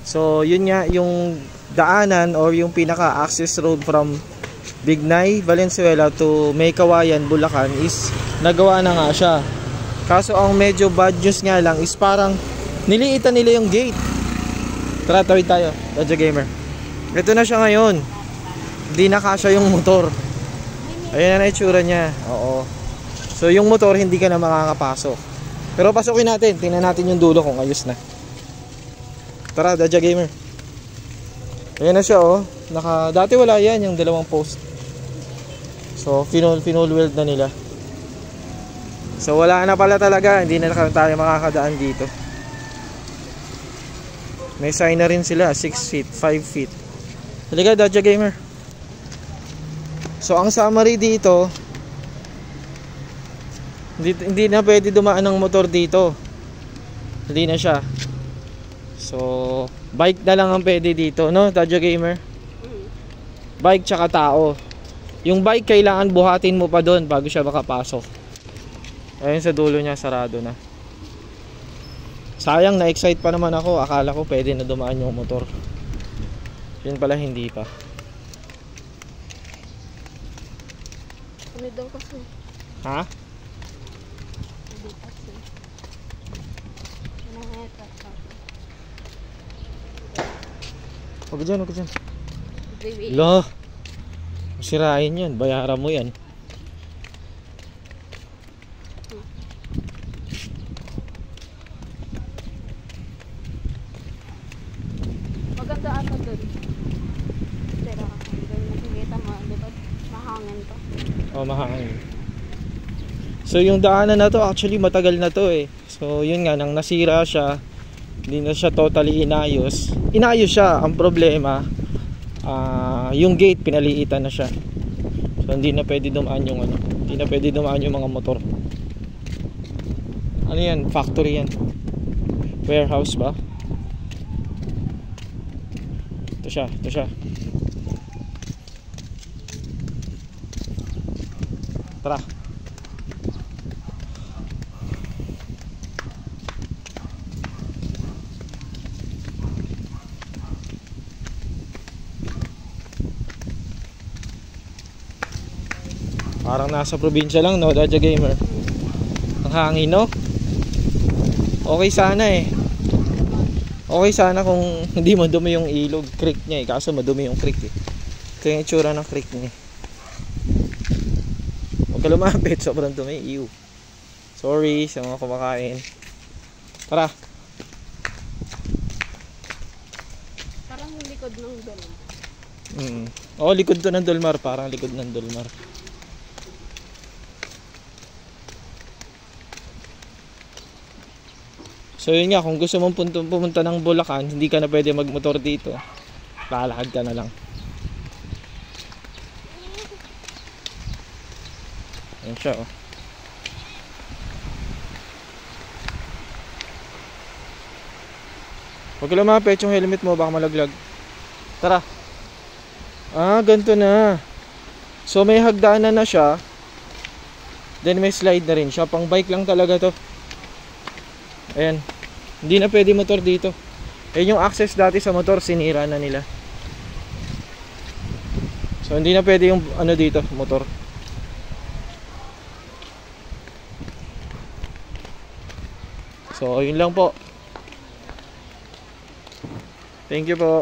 So yun nga yung daanan or yung pinaka access road from Bignay, Valenzuela to May Kawayan, Bulacan is nagawa na nga siya. Kaso ang medyo bad news nga lang is parang niliitan nila yung gate. Tara, tawid tayo, Dodge Gamer. Ito na siya ngayon. Hindi na kasya yung motor. Ayan na itsura niya. Oo. So yung motor hindi ka na makakapasok. Pero pasukin natin, tingnan natin yung dulo kung ayos na. Tara, Dodge Gamer. Ayan na siya oh. Dati wala yan, yung dalawang post. So finol weld na nila. So wala na pala talaga, hindi na tayo makakadaan dito. May sign na rin sila, 6 feet, 5 feet. Halika, Dodge Gamer. So ang summary dito, hindi na pwede dumaan ng motor dito. Hindi na siya. So bike na lang ang pwede dito, no, Dodge Gamer? Bike tsaka tao. Yung bike kailangan buhatin mo pa doon bago siya makapasok. Ayun sa dulo niya, sarado na. Sayang, na-excite pa naman ako. Akala ko pwede na dumaan yung motor. Yun pala, hindi pa. Ano daw kasi? Ha? Hindi kasi. Huwag dyan, huwag dyan. Lo, sirain yan, bayaran mo yan. Maganda ata doon. Pero nakikita mo, diba? Mahangin to. Oh, mahangin. So yung daanan na to, actually matagal na to eh. So yun nga, nang nasira siya, hindi na siya totally inayos. Inayos siya, ang problema yung gate pinaliitan na siya. So hindi na pwede dumaan yung hindi na pwede dumaan yung mga motor. Ano yan? Factory yan. Warehouse ba? Ito siya, ito siya. Tara. Parang nasa probinsya lang, no, Dodge Gamer. Ang hangin, no? Okay sana eh. Okay sana kung hindi madumi yung ilog, creek niya eh. Kaso madumi yung creek eh. Ito yung itsura ng creek niya. Huwag ka lumapit, sobrang dumi. Ew. Sorry sa mga kumakain. Tara. Parang likod ng Dolmar. Oo, likod to ng Dolmar. Parang likod ng Dolmar. So yun nga, kung gusto mong pumunta ng Bulacan, hindi ka na pwede magmotor dito. Lalakad ka na lang. Ayan siya oh. Huwag lumapit yung helmet mo, baka malaglag. Tara. Ganito na. So may hagdanan na siya. Then may slide na rin siya. Pang bike lang talaga to. Ayan. Hindi na pwede motor dito. Yung access dati sa motor, sinira na nila. So hindi na pwede yung dito, motor. So yun lang po. Thank you po.